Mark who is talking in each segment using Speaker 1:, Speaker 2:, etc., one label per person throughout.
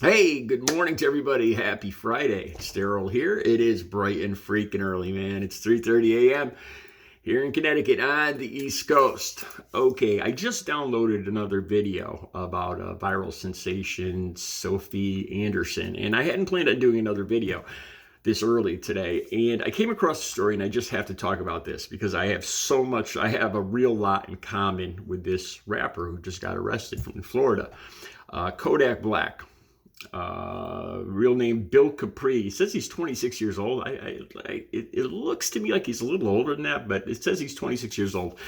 Speaker 1: Hey, good morning to everybody. Happy Friday. It's Daryl here. It is bright and freaking early, man. It's 3:30 a.m. here in Connecticut on the East Coast. Okay, I just downloaded another video about a viral sensation, Sophie Anderson, and I hadn't planned on doing another video this early today. And I came across the story, and I just have to talk about this because I have a real lot in common with this rapper who just got arrested from Florida, Kodak Black. Real name Bill Capri. He says he's 26 years old. It looks to me like he's a little older than that, but it says he's 26 years old.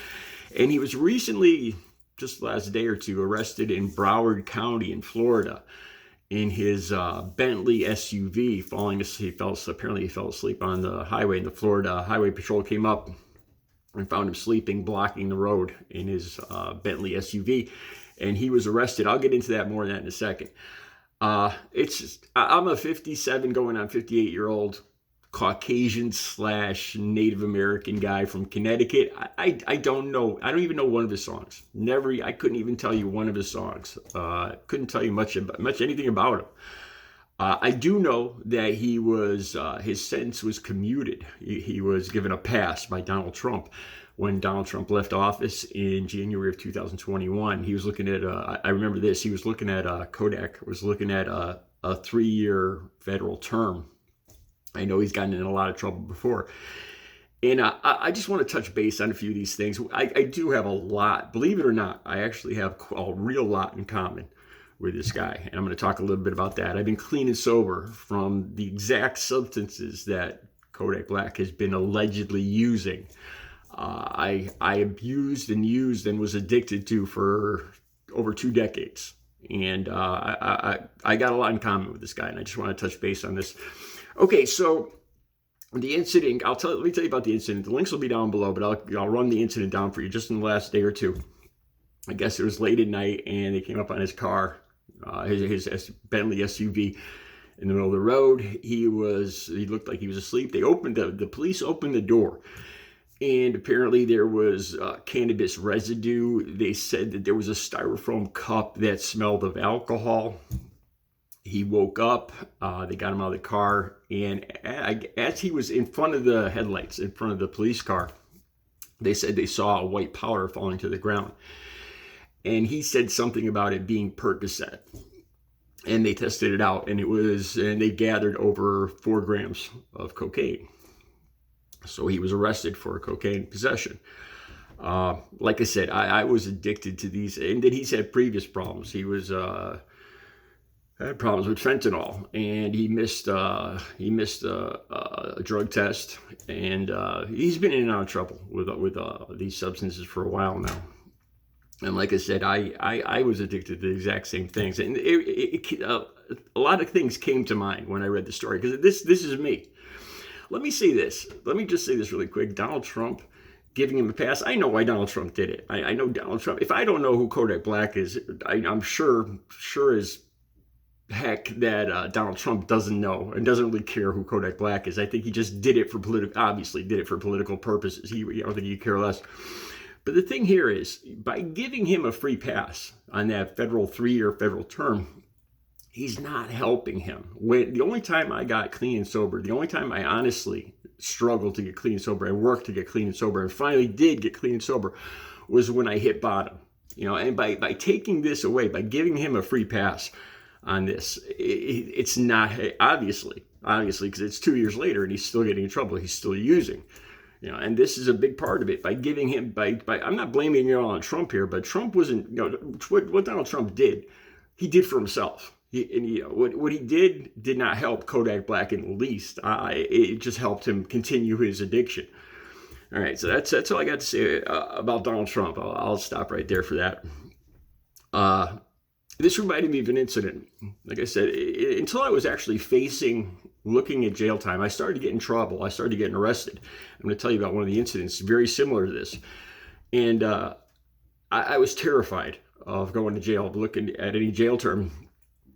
Speaker 1: And he was recently, just last day or two, arrested in Broward County in Florida in his Bentley SUV, falling asleep. Apparently he fell asleep on the highway, and the Florida Highway Patrol came up and found him sleeping, blocking the road in his Bentley SUV, and he was arrested. I'll get into that more than that in a second. I'm a 57 going on 58-year-old Caucasian / Native American guy from Connecticut. I don't know. I don't even know one of his songs. I couldn't even tell you one of his songs. Couldn't tell you much anything about him. I do know that his sentence was commuted. He was given a pass by Donald Trump when Donald Trump left office in January of 2021. He was looking at, I remember this, he was looking at, KODAK was looking at a 3-year federal term. I know he's gotten in a lot of trouble before. And I just want to touch base on a few of these things. I do have a lot, believe it or not, I actually have a real lot in common with this guy. And I'm going to talk a little bit about that. I've been clean and sober from the exact substances that Kodak Black has been allegedly using. I abused and used and was addicted to for over 2 decades. And I got a lot in common with this guy, and I just want to touch base on this. Okay, so the incident, let me tell you about the incident. The links will be down below, but I'll run the incident down for you just in the last day or two. I guess it was late at night, and they came up on his car, his Bentley SUV, in the middle of the road. He looked like he was asleep. The police opened the door, and apparently there was cannabis residue. They said that there was a styrofoam cup that smelled of alcohol. He woke up. They got him out of the car, and as he was in front of the headlights, in front of the police car, they said they saw a white powder falling to the ground. And he said something about it being Percocet. And they tested it out, and they gathered over 4 grams of cocaine. So he was arrested for cocaine possession. Like I said, I was addicted to these, and then he's had previous problems. He had problems with fentanyl, and he missed a drug test, and he's been in and out of trouble with these substances for a while now. And like I said, I was addicted to the exact same things, and a lot of things came to mind when I read the story, because this is me. Let me just say this really quick. Donald Trump giving him a pass. I know why Donald Trump did it. I know Donald Trump. If I don't know who Kodak Black is, I'm sure as heck that Donald Trump doesn't know and doesn't really care who Kodak Black is. I think he just obviously did it for political purposes. I don't think he'd care less. But the thing here is, by giving him a free pass on that 3-year federal term, he's not helping him. The only time I got clean and sober, the only time I honestly struggled to get clean and sober, I worked to get clean and sober, and finally did get clean and sober, was when I hit bottom. And by taking this away, by giving him a free pass on this, it's not, obviously, because it's 2 years later and he's still getting in trouble. He's still using. And this is a big part of it. By giving him, I'm not blaming it all on Trump here, but Trump wasn't, what Donald Trump did, he did for himself. What he did not help Kodak Black in the least. It just helped him continue his addiction. All right, so that's all I got to say about Donald Trump. I'll stop right there for that. This reminded me of an incident. Like I said, until I was actually looking at jail time, I started to get in trouble. I started getting arrested. I'm going to tell you about one of the incidents very similar to this. And I was terrified of going to jail, looking at any jail term.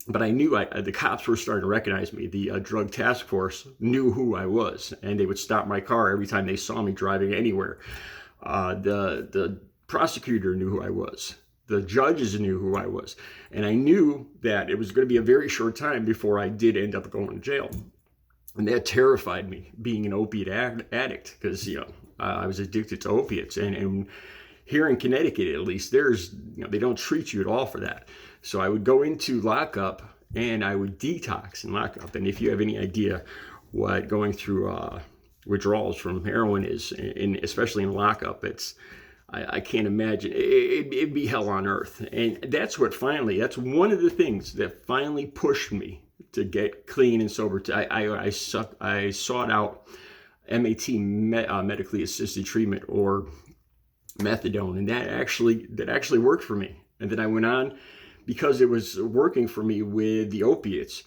Speaker 1: But I knew the cops were starting to recognize me. The drug task force knew who I was, and they would stop my car every time they saw me driving anywhere. The prosecutor knew who I was. The judges knew who I was. And I knew that it was going to be a very short time before I did end up going to jail. And that terrified me, being an opiate addict, because, I was addicted to opiates. And here in Connecticut, at least, they don't treat you at all for that. So I would go into lockup and I would detox in lockup. And if you have any idea what going through withdrawals from heroin is, especially in lockup, I can't imagine. It'd be hell on earth. And that's one of the things that finally pushed me to get clean and sober. I sought out MAT, medically assisted treatment, or methadone, and that actually worked for me. And then I went on, because it was working for me with the opiates,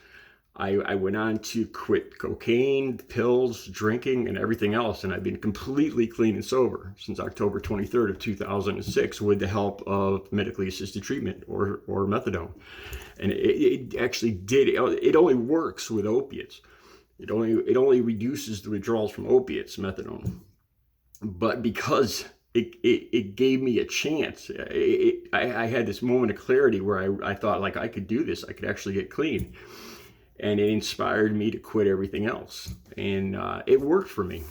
Speaker 1: I went on to quit cocaine, pills, drinking, and everything else. And I've been completely clean and sober since October 23rd of 2006 with the help of medically assisted treatment, or methadone. And it actually did. It only works with opiates. It only reduces the withdrawals from opiates, methadone. But because it gave me a chance, I had this moment of clarity where I thought, like, I could do this. I could actually get clean. And it inspired me to quit everything else. And it worked for me.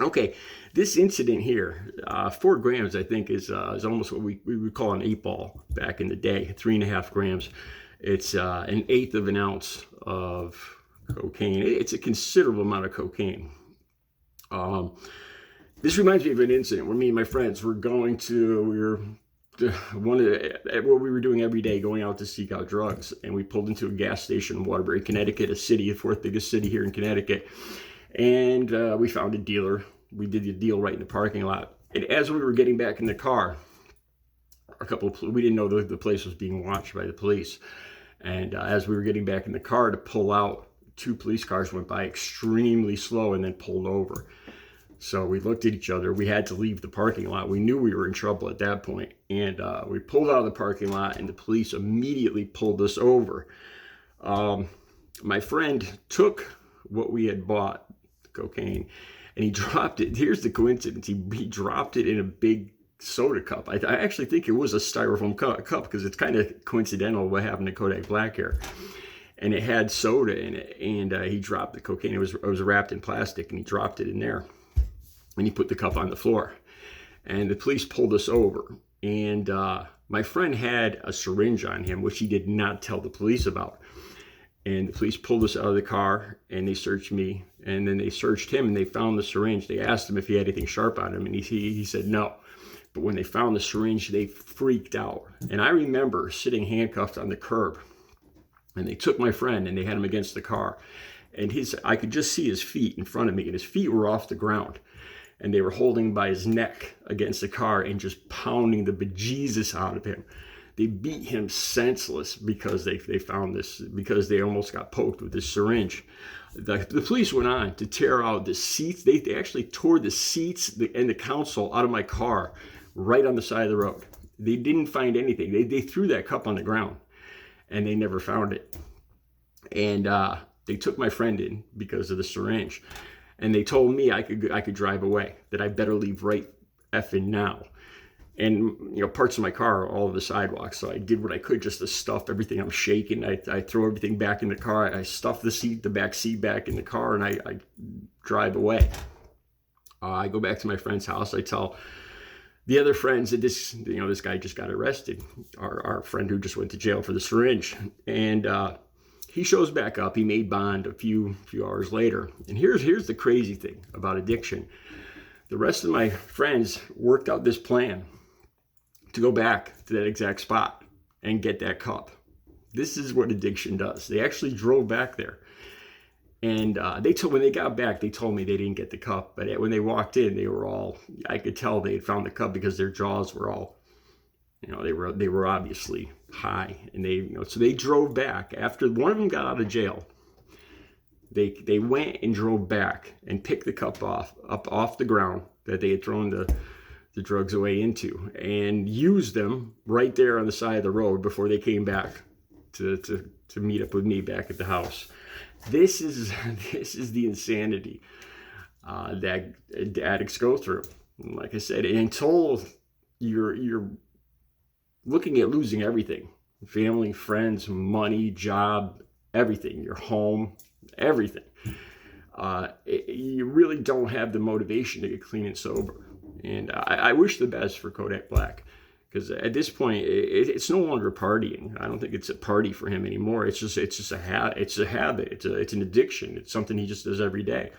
Speaker 1: Okay, this incident here, 4 grams, I think, is almost what we would call an 8-ball back in the day, 3.5 grams. It's an eighth of an ounce of cocaine. It's a considerable amount of cocaine. This reminds me of an incident where me and my friends were what we were doing every day, going out to seek out drugs. And we pulled into a gas station in Waterbury, Connecticut, the fourth biggest city here in Connecticut. And we found a dealer. We did the deal right in the parking lot. And as we were getting back in the car, we didn't know the place was being watched by the police. And as we were getting back in the car to pull out, 2 police cars went by extremely slow and then pulled over. So we looked at each other. We had to leave the parking lot. We knew we were in trouble at that point. And we pulled out of the parking lot, and the police immediately pulled us over. My friend took what we had bought, the cocaine, and he dropped it. Here's the coincidence. He dropped it in a big soda cup. I actually think it was a styrofoam cup, because it's kind of coincidental what happened to KODAK Black Hair. And it had soda in it. And he dropped the cocaine. It was wrapped in plastic, and he dropped it in there. And he put the cup on the floor. And the police pulled us over. And my friend had a syringe on him, which he did not tell the police about. And the police pulled us out of the car, and they searched me. And then they searched him, and they found the syringe. They asked him if he had anything sharp on him, and he said no. But when they found the syringe, they freaked out. And I remember sitting handcuffed on the curb. And they took my friend, and they had him against the car. And I could just see his feet in front of me, and his feet were off the ground. And they were holding him by his neck against the car and just pounding the bejesus out of him. They beat him senseless because they found this, because they almost got poked with this syringe. The police went on to tear out the seats. They actually tore the seats and the console out of my car right on the side of the road. They didn't find anything. They threw that cup on the ground, and they never found it. And they took my friend in because of the syringe. And they told me I could drive away, that I better leave right effing now. And, parts of my car are all over the sidewalk. So I did what I could just to stuff everything. I'm shaking. I throw everything back in the car. I stuff the back seat back in the car, and I drive away. I go back to my friend's house. I tell the other friends that this guy just got arrested. Our friend who just went to jail for the syringe. And he shows back up. He made bond a few hours later. And here's the crazy thing about addiction. The rest of my friends worked out this plan to go back to that exact spot and get that cup. This is what addiction does. They actually drove back there. And when they got back, they told me they didn't get the cup. But when they walked in, I could tell they had found the cup, because their jaws were all, they were obviously high. And so they drove back. After one of them got out of jail, they went and drove back and picked the cup off the ground that they had thrown the drugs away into, and used them right there on the side of the road before they came back to meet up with me back at the house. This is the insanity that addicts go through. Like I said, until you're looking at losing everything: family, friends, money, job, everything, your home, everything. You really don't have the motivation to get clean and sober. And I wish the best for Kodak Black, because at this point it's no longer partying. I don't think it's a party for him anymore. It's just a habit. It's an addiction. It's something he just does every day,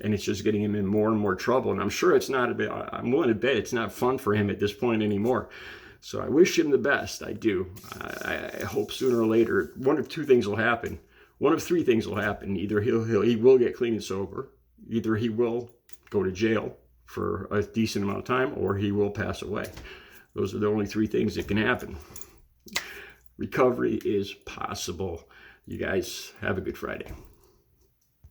Speaker 1: and it's just getting him in more and more trouble. And I'm sure it's not I'm willing to bet it's not fun for him at this point anymore. So I wish him the best. I do. I hope sooner or later one of two things will happen. One of three things will happen. Either he will get clean and sober, either he will go to jail for a decent amount of time, or he will pass away. Those are the only three things that can happen. Recovery is possible. You guys have a good Friday.